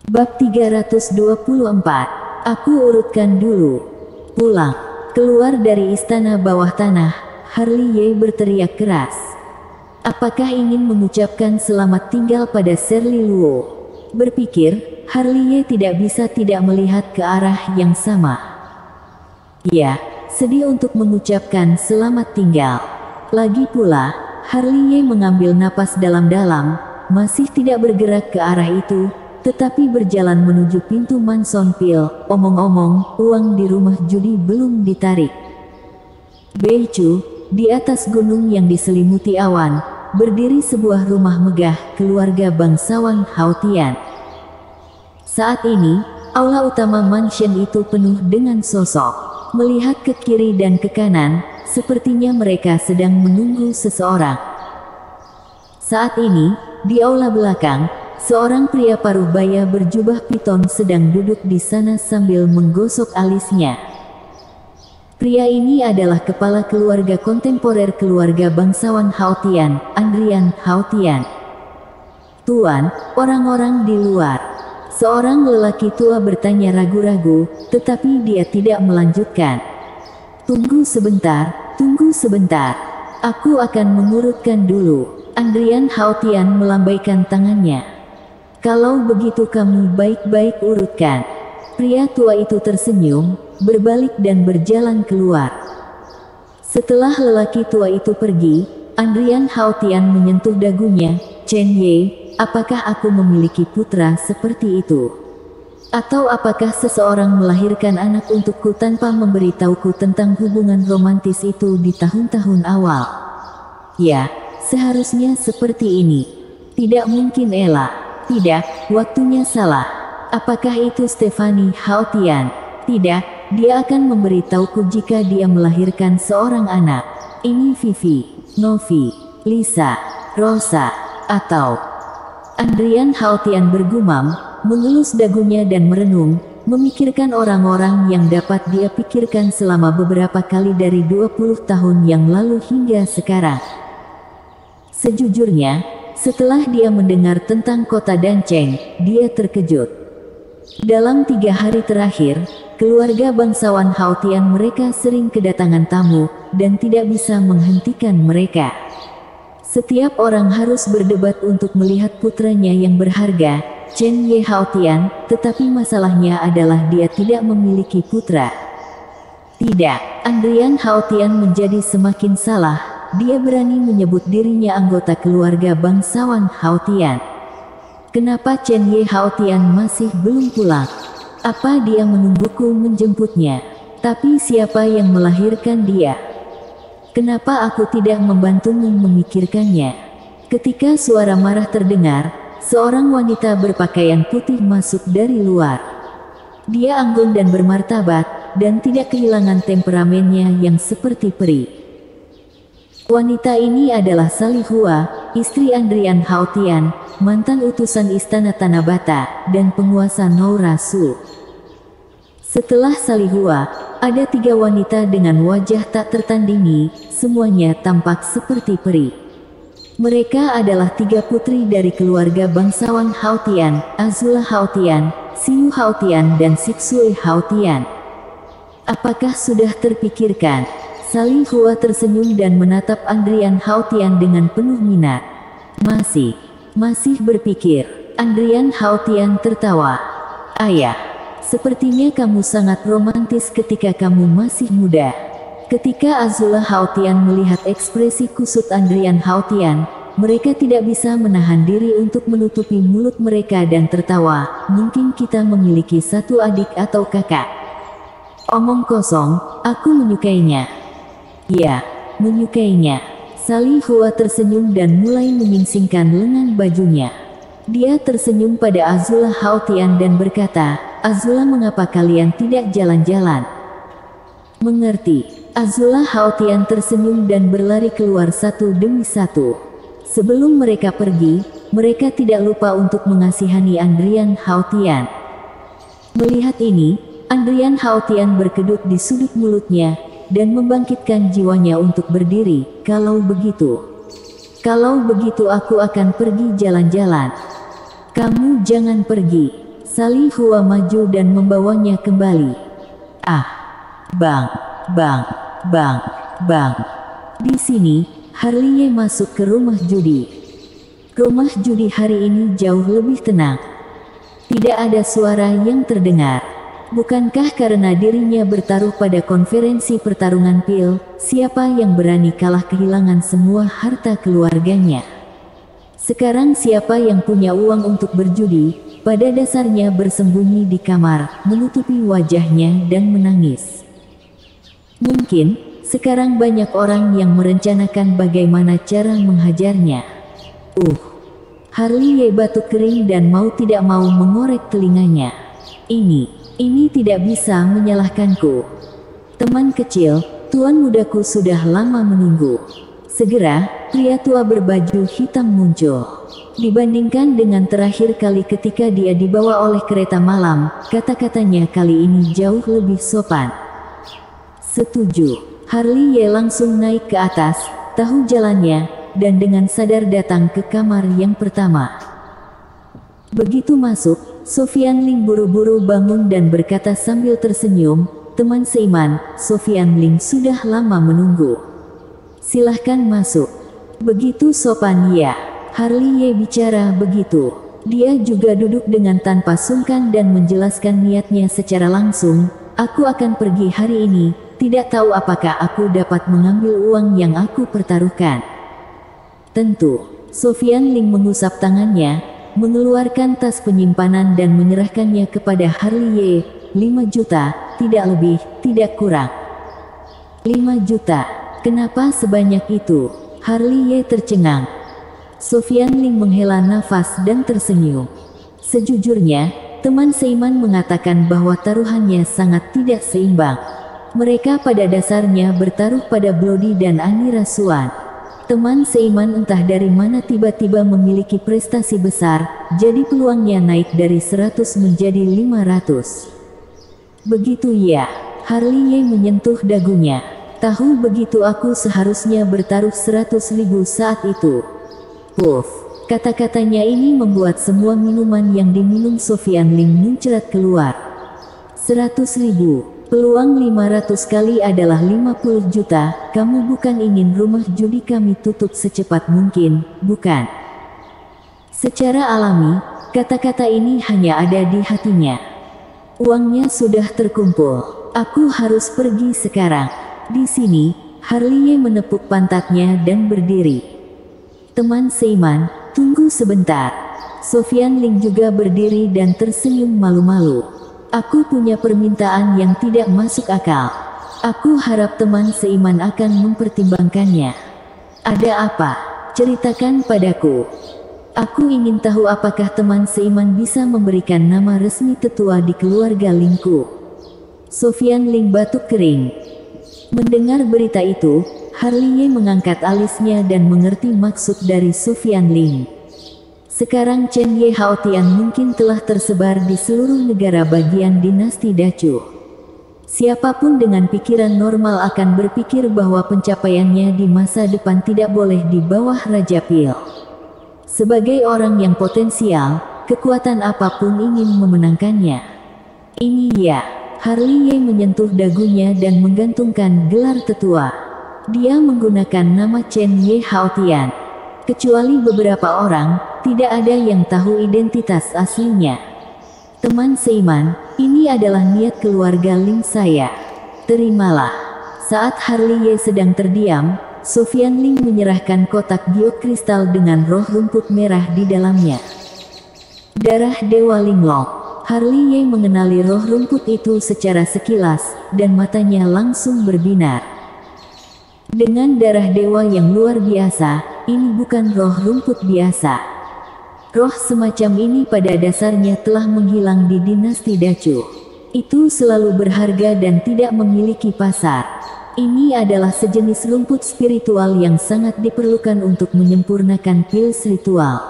Bab 324. Aku urutkan dulu. Pulang. Keluar dari istana bawah tanah, Harley Ye berteriak keras. Apakah ingin mengucapkan selamat tinggal pada Shirley Luo? Berpikir, Harley Ye tidak bisa tidak melihat ke arah yang sama. Ya, sedih untuk mengucapkan selamat tinggal. Lagi pula, Harley Ye mengambil napas dalam-dalam, masih tidak bergerak ke arah itu, tetapi berjalan menuju pintu Mansion Pil. Omong-omong, uang di rumah judi belum ditarik. Beicu, di atas gunung yang diselimuti awan, berdiri sebuah rumah megah keluarga bangsawan Haotian. Saat ini, aula utama mansion itu penuh dengan sosok. Melihat ke kiri dan ke kanan, sepertinya mereka sedang menunggu seseorang. Saat ini, di aula belakang, seorang pria paruh baya berjubah piton sedang duduk di sana sambil menggosok alisnya. Pria ini adalah kepala keluarga kontemporer keluarga bangsawan Haotian, Andrian Haotian. Tuan, orang-orang di luar. Seorang lelaki tua bertanya ragu-ragu, tetapi dia tidak melanjutkan. Tunggu sebentar, tunggu sebentar. Aku akan mengurutkan dulu. Andrian Haotian melambaikan tangannya. Kalau begitu kamu baik-baik urutkan. Pria tua itu tersenyum, berbalik dan berjalan keluar. Setelah lelaki tua itu pergi, Andrian Haotian menyentuh dagunya. Chen Ye, apakah aku memiliki putra seperti itu? Atau apakah seseorang melahirkan anak untukku tanpa memberitahuku tentang hubungan romantis itu di tahun-tahun awal? Ya, seharusnya seperti ini. Tidak mungkin Ella. Tidak, waktunya salah. Apakah itu Stephanie Haotian? Tidak, dia akan memberitahuku jika dia melahirkan seorang anak. Ini Vivi, Novi, Lisa, Rosa, atau... Andrian Haotian bergumam, mengelus dagunya dan merenung, memikirkan orang-orang yang dapat dia pikirkan selama beberapa kali dari 20 tahun yang lalu hingga sekarang. Sejujurnya, setelah dia mendengar tentang kota Danceng, dia terkejut. Dalam 3 hari terakhir, keluarga bangsawan Haotian mereka sering kedatangan tamu, dan tidak bisa menghentikan mereka. Setiap orang harus berdebat untuk melihat putranya yang berharga, Chen Ye Haotian, tetapi masalahnya adalah dia tidak memiliki putra. Tidak, Andrian Haotian menjadi semakin salah. Dia berani menyebut dirinya anggota keluarga bangsawan Haotian. Kenapa Chen Ye Haotian masih belum pulang? Apa dia menungguku menjemputnya? Tapi siapa yang melahirkan dia? Kenapa aku tidak membantumu memikirkannya? Ketika suara marah terdengar, seorang wanita berpakaian putih masuk dari luar. Dia anggun dan bermartabat, dan tidak kehilangan temperamennya yang seperti peri. Wanita ini adalah Salihua, istri Andrian Haotian, mantan utusan istana Tanabata, dan penguasa Noura Su. Setelah Salihua, ada 3 wanita dengan wajah tak tertandingi, semuanya tampak seperti peri. Mereka adalah 3 putri dari keluarga bangsawan Haotian, Azula Haotian, Siu Haotian dan Sixue Haotian. Apakah sudah terpikirkan? Salihua tersenyum dan menatap Andrian Haotian dengan penuh minat. Masih berpikir. Andrian Haotian tertawa. Ayah, sepertinya kamu sangat romantis ketika kamu masih muda. Ketika Azula Haotian melihat ekspresi kusut Andrian Haotian, mereka tidak bisa menahan diri untuk menutupi mulut mereka dan tertawa. Mungkin kita memiliki 1 adik atau kakak. Omong kosong, aku menyukainya. Ya, menyukainya. Salihua tersenyum dan mulai menyingsingkan lengan bajunya. Dia tersenyum pada Azula Haotian dan berkata, Azula, mengapa kalian tidak jalan-jalan? Mengerti. Azula Haotian tersenyum dan berlari keluar satu demi satu. Sebelum mereka pergi, mereka tidak lupa untuk mengasihani Andrian Haotian. Melihat ini, Andrian Haotian berkedut di sudut mulutnya, dan membangkitkan jiwanya untuk berdiri. Kalau begitu aku akan pergi jalan-jalan. Kamu jangan pergi. Sali Hua maju dan membawanya kembali. Ah! Bang! Bang! Bang! Bang! Di sini, Harley masuk ke rumah judi. Rumah judi hari ini jauh lebih tenang. Tidak ada suara yang terdengar. Bukankah karena dirinya bertaruh pada konferensi pertarungan pil, siapa yang berani kalah kehilangan semua harta keluarganya? Sekarang siapa yang punya uang untuk berjudi, pada dasarnya bersembunyi di kamar, menutupi wajahnya dan menangis. Mungkin, sekarang banyak orang yang merencanakan bagaimana cara menghajarnya. Harley batuk kering dan mau tidak mau mengorek telinganya. Ini tidak bisa menyalahkanku. Teman kecil, tuan mudaku sudah lama menunggu. Segera, pria tua berbaju hitam muncul. Dibandingkan dengan terakhir kali ketika dia dibawa oleh kereta malam, kata-katanya kali ini jauh lebih sopan. Setuju. Harley langsung naik ke atas, tahu jalannya, dan dengan sadar datang ke kamar yang pertama. Begitu masuk, Sofian Ling buru-buru bangun dan berkata sambil tersenyum, "Teman seiman, Sofian Ling sudah lama menunggu. Silahkan masuk." Begitu sopan ya. Harley bicara begitu. Dia juga duduk dengan tanpa sungkan dan menjelaskan niatnya secara langsung, "Aku akan pergi hari ini, tidak tahu apakah aku dapat mengambil uang yang aku pertaruhkan." Tentu. Sofian Ling mengusap tangannya, mengeluarkan tas penyimpanan dan menyerahkannya kepada Harley. 5 juta, tidak lebih, tidak kurang. 5 juta. Kenapa sebanyak itu? Harley tercengang. Sofian Ling menghela nafas dan tersenyum. Sejujurnya, teman seiman mengatakan bahwa taruhannya sangat tidak seimbang. Mereka pada dasarnya bertaruh pada Bloody dan Ani Rasuan. Teman seiman entah dari mana tiba-tiba memiliki prestasi besar, jadi peluangnya naik dari 100 menjadi 500. Begitu ya. Harley menyentuh dagunya. Tahu begitu aku seharusnya bertaruh 100.000 saat itu. Puff. Kata-katanya ini membuat semua minuman yang diminum Sofian Ling muncrat keluar. 100.000. Peluang 500 kali adalah 50 juta, kamu bukan ingin rumah judi kami tutup secepat mungkin, bukan? Secara alami, kata-kata ini hanya ada di hatinya. Uangnya sudah terkumpul. Aku harus pergi sekarang. Di sini, Harley menepuk pantatnya dan berdiri. Teman seiman, tunggu sebentar. Sofian Ling juga berdiri dan tersenyum malu-malu. Aku punya permintaan yang tidak masuk akal. Aku harap teman seiman akan mempertimbangkannya. Ada apa? Ceritakan padaku. Aku ingin tahu apakah teman seiman bisa memberikan nama resmi tetua di keluarga Lingku. Sofian Ling batuk kering. Mendengar berita itu, Harley mengangkat alisnya dan mengerti maksud dari Sofian Ling. Sekarang Chen Ye Haotian mungkin telah tersebar di seluruh negara bagian dinasti Dacu. Siapapun dengan pikiran normal akan berpikir bahwa pencapaiannya di masa depan tidak boleh di bawah Raja Pil. Sebagai orang yang potensial, kekuatan apapun ingin memenangkannya. Ini ya. Harley menyentuh dagunya dan menggantungkan gelar tetua. Dia menggunakan nama Chen Ye Haotian. Kecuali beberapa orang, tidak ada yang tahu identitas aslinya. Teman seiman, ini adalah niat keluarga Ling saya. Terimalah. Saat Harley sedang terdiam, Sofian Ling menyerahkan kotak giok kristal dengan roh rumput merah di dalamnya. Darah Dewa Linglong. Harley mengenali roh rumput itu secara sekilas, dan matanya langsung berbinar. Dengan darah dewa yang luar biasa, ini bukan roh rumput biasa. Roh semacam ini pada dasarnya telah menghilang di dinasti Dacu. Itu selalu berharga dan tidak memiliki pasar. Ini adalah sejenis rumput spiritual yang sangat diperlukan untuk menyempurnakan pils ritual.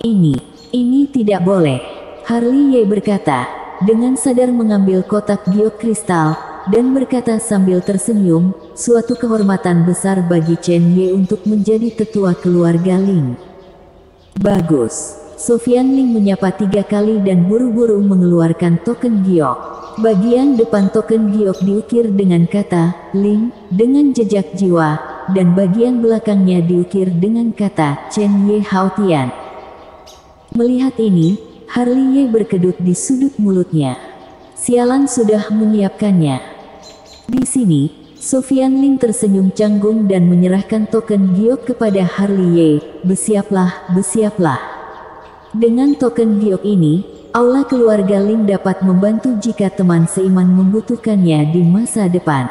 Ini tidak boleh. Harley berkata, dengan sadar mengambil kotak giok kristal, dan berkata sambil tersenyum, suatu kehormatan besar bagi Chen Ye untuk menjadi tetua keluarga Ling. Bagus. Sofian Ling menyapa 3 kali dan buru-buru mengeluarkan token giok. Bagian depan token giok diukir dengan kata Ling dengan jejak jiwa, dan bagian belakangnya diukir dengan kata Chen Ye Hao Tian. Melihat ini, Harley Ye berkedut di sudut mulutnya. Sialan sudah menyiapkannya. Di sini, Sofian Ling tersenyum canggung dan menyerahkan token giok kepada Harley Ye. Bersiaplah, bersiaplah. Dengan token giok ini, aula keluarga Ling dapat membantu jika teman seiman membutuhkannya di masa depan.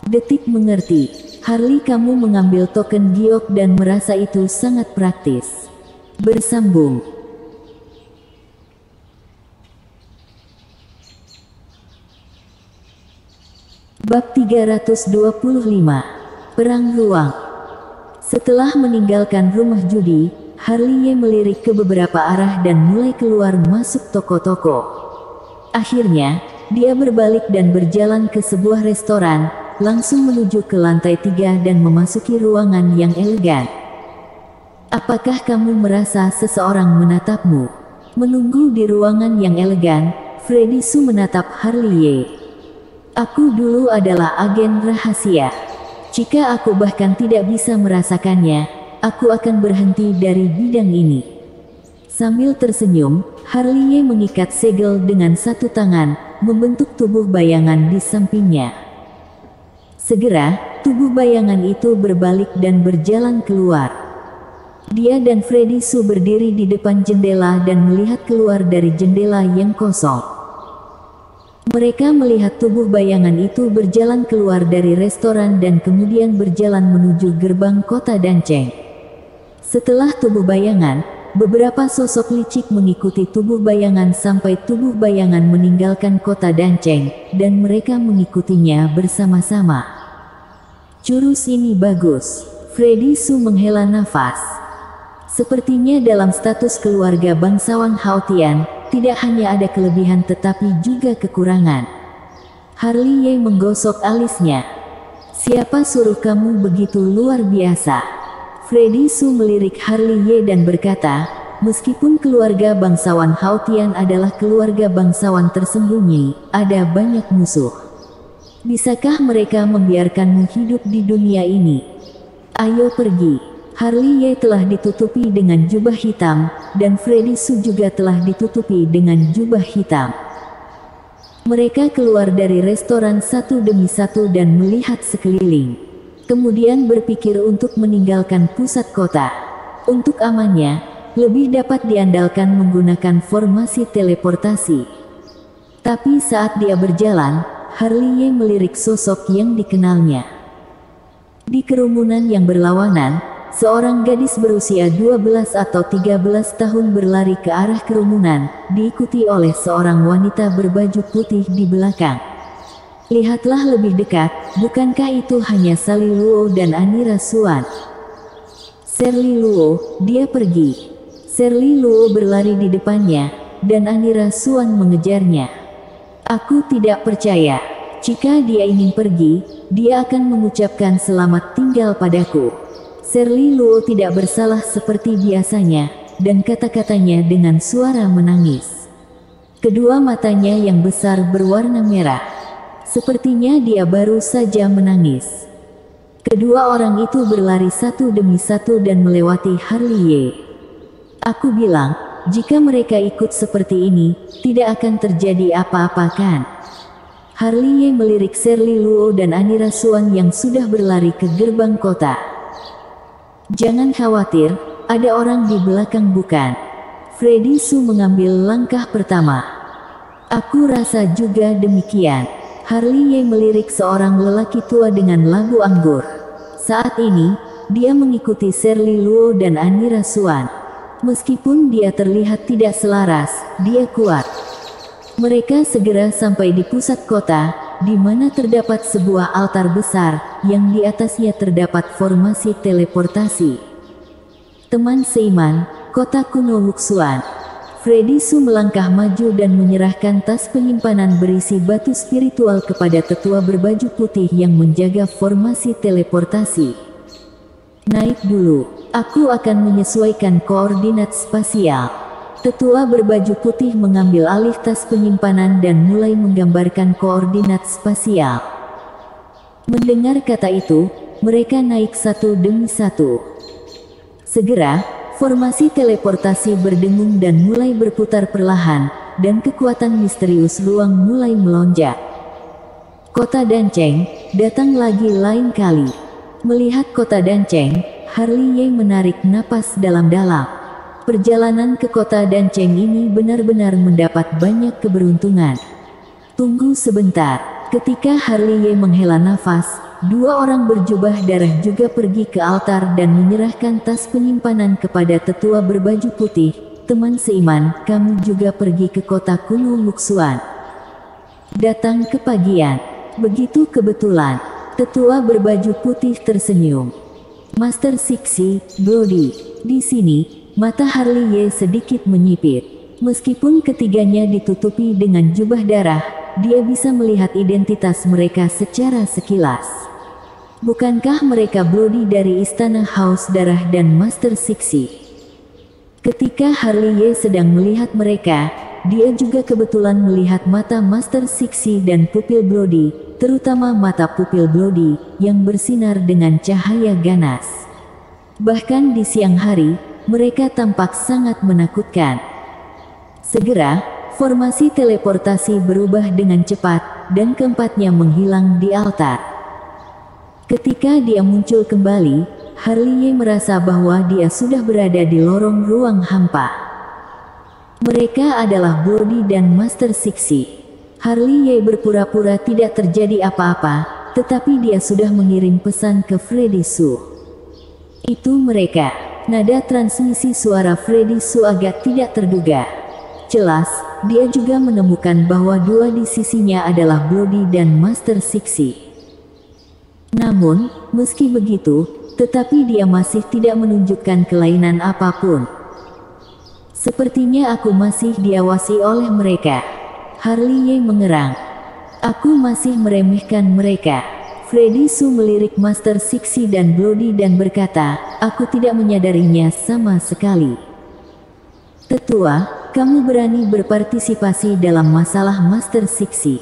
Detik mengerti. Harley, kamu mengambil token giok dan merasa itu sangat praktis. Bersambung. Bab 325. Perang Ruang. Setelah meninggalkan rumah judi, Harley Ye melirik ke beberapa arah dan mulai keluar masuk toko-toko. Akhirnya, dia berbalik dan berjalan ke sebuah restoran, langsung menuju ke lantai 3 dan memasuki ruangan yang elegan. Apakah kamu merasa seseorang menatapmu? Menunggu di ruangan yang elegan, Freddy Su menatap Harley Ye. Aku dulu adalah agen rahasia. Jika aku bahkan tidak bisa merasakannya, aku akan berhenti dari bidang ini. Sambil tersenyum, Harley Ye mengikat segel dengan satu tangan, membentuk tubuh bayangan di sampingnya. Segera, tubuh bayangan itu berbalik dan berjalan keluar. Dia dan Freddy Su berdiri di depan jendela dan melihat keluar dari jendela yang kosong. Mereka melihat tubuh bayangan itu berjalan keluar dari restoran dan kemudian berjalan menuju gerbang kota Danceng. Setelah tubuh bayangan, beberapa sosok licik mengikuti tubuh bayangan sampai tubuh bayangan meninggalkan kota Danceng, dan mereka mengikutinya bersama-sama. Jurus ini bagus. Freddy Su menghela nafas. Sepertinya dalam status keluarga bangsawan Hao Tian, tidak hanya ada kelebihan tetapi juga kekurangan. Harley Ye menggosok alisnya. Siapa suruh kamu begitu luar biasa? Freddy Su melirik Harley Ye dan berkata, meskipun keluarga bangsawan Hao Tian adalah keluarga bangsawan tersembunyi, ada banyak musuh. Bisakah mereka membiarkanmu hidup di dunia ini? Ayo pergi. Harley Ye telah ditutupi dengan jubah hitam, dan Freddy Su juga telah ditutupi dengan jubah hitam. Mereka keluar dari restoran satu demi satu dan melihat sekeliling. Kemudian berpikir untuk meninggalkan pusat kota. Untuk amannya, lebih dapat diandalkan menggunakan formasi teleportasi. Tapi saat dia berjalan, Harley Ye melirik sosok yang dikenalnya. Di kerumunan yang berlawanan, seorang gadis berusia 12 atau 13 tahun berlari ke arah kerumunan, diikuti oleh seorang wanita berbaju putih di belakang. Lihatlah lebih dekat, bukankah itu hanya Sally Luo dan Anira Suan? Shirley Luo, dia pergi. Shirley Luo berlari di depannya, dan Anira Suan mengejarnya. Aku tidak percaya. Jika dia ingin pergi, dia akan mengucapkan selamat tinggal padaku. Shirley Luo tidak bersalah seperti biasanya, dan kata-katanya dengan suara menangis. Kedua matanya yang besar berwarna merah. Sepertinya dia baru saja menangis. Kedua orang itu berlari satu demi satu dan melewati Harley Ye. Aku bilang, jika mereka ikut seperti ini, tidak akan terjadi apa-apa kan? Harley Ye melirik Shirley Luo dan Anira Suan yang sudah berlari ke gerbang kota. Jangan khawatir, ada orang di belakang bukan? Freddy Su mengambil langkah pertama. Aku rasa juga demikian. Harley Ye melirik seorang lelaki tua dengan labu anggur. Saat ini, dia mengikuti Shirley Luo dan Anira Suan. Meskipun dia terlihat tidak selaras, dia kuat. Mereka segera sampai di pusat kota, di mana terdapat sebuah altar besar, yang di atasnya terdapat formasi teleportasi. Teman seiman, kota kuno Wuxuan. Freddy Su melangkah maju dan menyerahkan tas penyimpanan berisi batu spiritual kepada tetua berbaju putih yang menjaga formasi teleportasi. Naik dulu, aku akan menyesuaikan koordinat spasial. Tetua berbaju putih mengambil alih tas penyimpanan dan mulai menggambarkan koordinat spasial. Mendengar kata itu, mereka naik satu demi satu. Segera, formasi teleportasi berdengung dan mulai berputar perlahan, dan kekuatan misterius ruang mulai melonjak. Kota Danceng datang lagi lain kali. Melihat kota Danceng, Harley Ye menarik napas dalam-dalam. Perjalanan ke kota Danceng ini benar-benar mendapat banyak keberuntungan. Tunggu sebentar, ketika Harley Ye menghela nafas, dua orang berjubah darah juga pergi ke altar dan menyerahkan tas penyimpanan kepada tetua berbaju putih. Teman seiman, kamu juga pergi ke kota kuno Luxuan. Datang ke pagian. Begitu kebetulan, tetua berbaju putih tersenyum. Master Sixi, Brody, di sini, mata Harley Ye sedikit menyipit. Meskipun ketiganya ditutupi dengan jubah darah, dia bisa melihat identitas mereka secara sekilas. Bukankah mereka Brody dari Istana Haus Darah dan Master Sixi? Ketika Harley Ye sedang melihat mereka, dia juga kebetulan melihat mata Master Sixi dan pupil Brody, terutama mata pupil Brody, yang bersinar dengan cahaya ganas. Bahkan di siang hari, mereka tampak sangat menakutkan. Segera, formasi teleportasi berubah dengan cepat, dan keempatnya menghilang di altar. Ketika dia muncul kembali, Harley Ye merasa bahwa dia sudah berada di lorong ruang hampa. Mereka adalah Brody dan Master Sixi. Harley Ye berpura-pura tidak terjadi apa-apa, tetapi dia sudah mengirim pesan ke Freddy Su. Itu mereka. Nada transmisi suara Freddy Su agak tidak terduga. Jelas, dia juga menemukan bahwa dua di sisinya adalah Brody dan Master Sixi. Namun, meski begitu, tetapi dia masih tidak menunjukkan kelainan apapun. Sepertinya aku masih diawasi oleh mereka. Harley Ye mengerang. Aku masih meremehkan mereka. Freddy Su melirik Master Sixi dan Brody dan berkata, aku tidak menyadarinya sama sekali. Tetua, kamu berani berpartisipasi dalam masalah Master Sixi.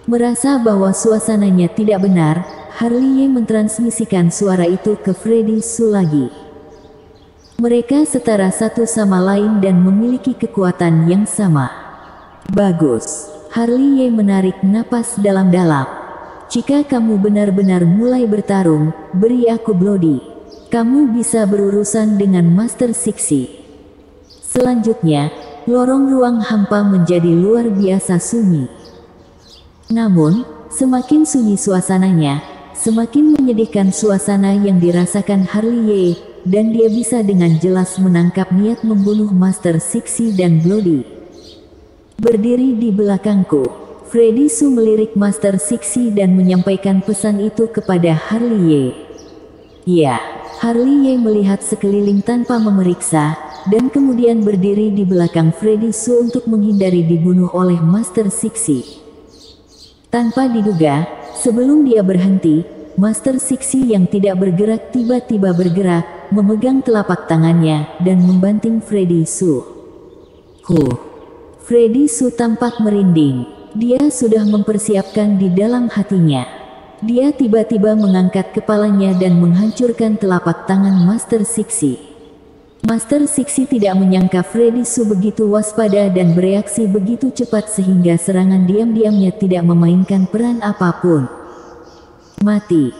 Merasa bahwa suasananya tidak benar, Harley Ye mentransmisikan suara itu ke Freddy Su lagi. Mereka setara satu sama lain dan memiliki kekuatan yang sama. Bagus. Harley Ye menarik napas dalam-dalam. Jika kamu benar-benar mulai bertarung, beri aku Brody. Kamu bisa berurusan dengan Master Sixi. Selanjutnya, lorong ruang hampa menjadi luar biasa sunyi. Namun, semakin sunyi suasananya, semakin menyedihkan suasana yang dirasakan Harley Ye, dan dia bisa dengan jelas menangkap niat membunuh Master Sixi dan Brody. Berdiri di belakangku, Freddy Su melirik Master Sixi dan menyampaikan pesan itu kepada Harley Ye. Ya, Harley Ye melihat sekeliling tanpa memeriksa, dan kemudian berdiri di belakang Freddy Su untuk menghindari dibunuh oleh Master Sixi. Tanpa diduga, sebelum dia berhenti, Master Sixi yang tidak bergerak tiba-tiba bergerak, memegang telapak tangannya, dan membanting Freddy Su. Freddy Su tampak merinding. Dia sudah mempersiapkan di dalam hatinya. Dia tiba-tiba mengangkat kepalanya dan menghancurkan telapak tangan Master Sixi. Master Sixi tidak menyangka Freddy Su begitu waspada dan bereaksi begitu cepat sehingga serangan diam-diamnya tidak memainkan peran apapun. Mati.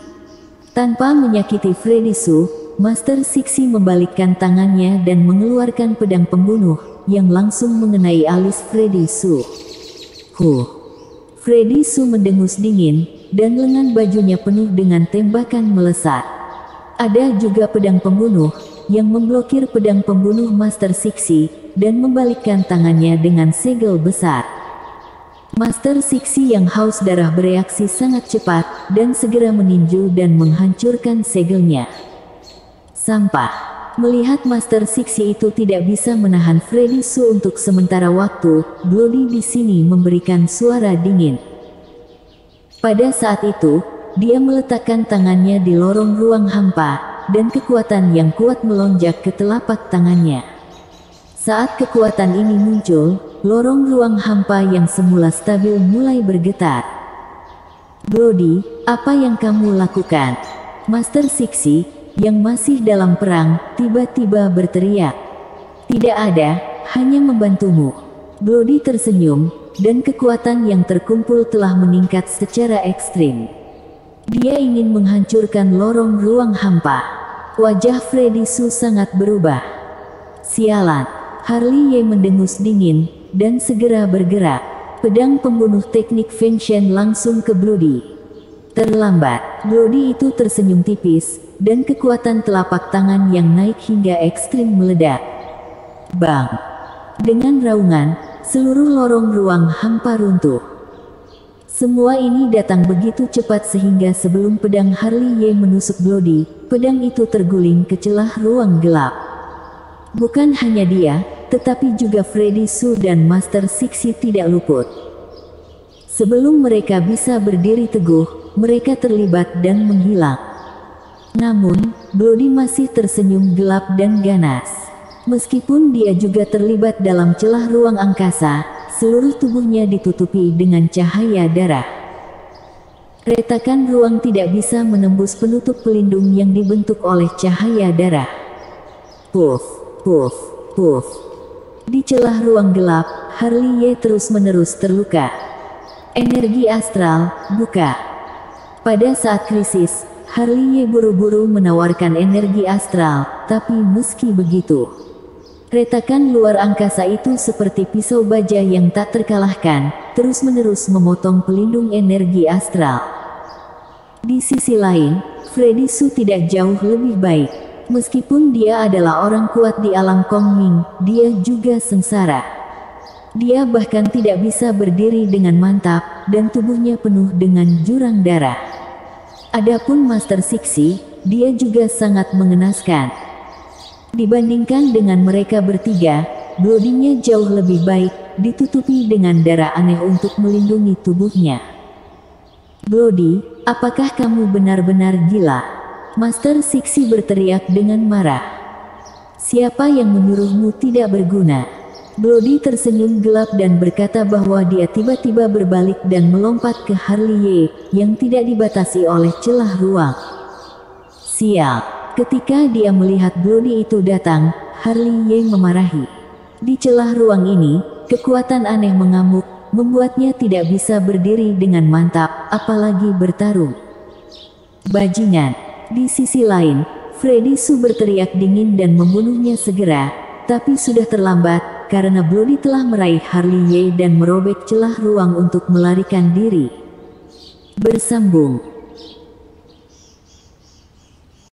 Tanpa menyakiti Freddy Su, Master Sixi membalikkan tangannya dan mengeluarkan pedang pembunuh, yang langsung mengenai alis Freddy Su. Freddy Su mendengus dingin, dan lengan bajunya penuh dengan tembakan melesat. Ada juga pedang pembunuh, yang memblokir pedang pembunuh Master Sixi, dan membalikkan tangannya dengan segel besar. Master Sixi yang haus darah bereaksi sangat cepat, dan segera meninju dan menghancurkan segelnya. Sampah. Melihat Master Sixi itu tidak bisa menahan Freddy Su untuk sementara waktu, Brody di sini memberikan suara dingin. Pada saat itu, dia meletakkan tangannya di lorong ruang hampa, dan kekuatan yang kuat melonjak ke telapak tangannya. Saat kekuatan ini muncul, lorong ruang hampa yang semula stabil mulai bergetar. "Bloody, apa yang kamu lakukan?" Master Sixi, yang masih dalam perang, tiba-tiba berteriak. "Tidak ada, hanya membantumu." Bloody tersenyum, dan kekuatan yang terkumpul telah meningkat secara ekstrim. Dia ingin menghancurkan lorong ruang hampa. Wajah Freddy Su sangat berubah. "Sialan." Harley Ye mendengus dingin, dan segera bergerak. Pedang pembunuh teknik Feng Shen langsung ke Bloody. Terlambat, Bloody itu tersenyum tipis, dan kekuatan telapak tangan yang naik hingga ekstrim meledak. Bang! Dengan raungan, seluruh lorong ruang hampa runtuh. Semua ini datang begitu cepat sehingga sebelum pedang Harley Ye menusuk Bloody, pedang itu terguling ke celah ruang gelap. Bukan hanya dia, tetapi juga Freddy Su dan Master Sixi tidak luput. Sebelum mereka bisa berdiri teguh, mereka terlibat dan menghilang. Namun, Bloody masih tersenyum gelap dan ganas. Meskipun dia juga terlibat dalam celah ruang angkasa, seluruh tubuhnya ditutupi dengan cahaya darah. Retakan ruang tidak bisa menembus penutup pelindung yang dibentuk oleh cahaya darah. Puff, puff, puff. Di celah ruang gelap, Harley Ye terus-menerus terluka. Energi astral, buka. Pada saat krisis, Harley Ye buru-buru menawarkan energi astral, tapi meski begitu, retakan luar angkasa itu seperti pisau baja yang tak terkalahkan, terus-menerus memotong pelindung energi astral. Di sisi lain, Freddy Su tidak jauh lebih baik. Meskipun dia adalah orang kuat di alam Kongming, dia juga sengsara. Dia bahkan tidak bisa berdiri dengan mantap, dan tubuhnya penuh dengan jurang darah. Adapun Master Sixi, dia juga sangat mengenaskan. Dibandingkan dengan mereka bertiga, Bloody-nya jauh lebih baik, ditutupi dengan darah aneh untuk melindungi tubuhnya. "Bloody, apakah kamu benar-benar gila?" Master Sixi berteriak dengan marah. "Siapa yang menyuruhmu tidak berguna?" Bloody tersenyum gelap dan berkata bahwa dia tiba-tiba berbalik dan melompat ke Harley Ye, yang tidak dibatasi oleh celah ruang. Sial! Ketika dia melihat Bloody itu datang, Harley Ye memarahi. Di celah ruang ini, kekuatan aneh mengamuk, membuatnya tidak bisa berdiri dengan mantap, apalagi bertarung. Bajingan! Di sisi lain, Freddy Su berteriak dingin dan membunuhnya segera, tapi sudah terlambat, karena Bloody telah meraih Harley Ye dan merobek celah ruang untuk melarikan diri. Bersambung.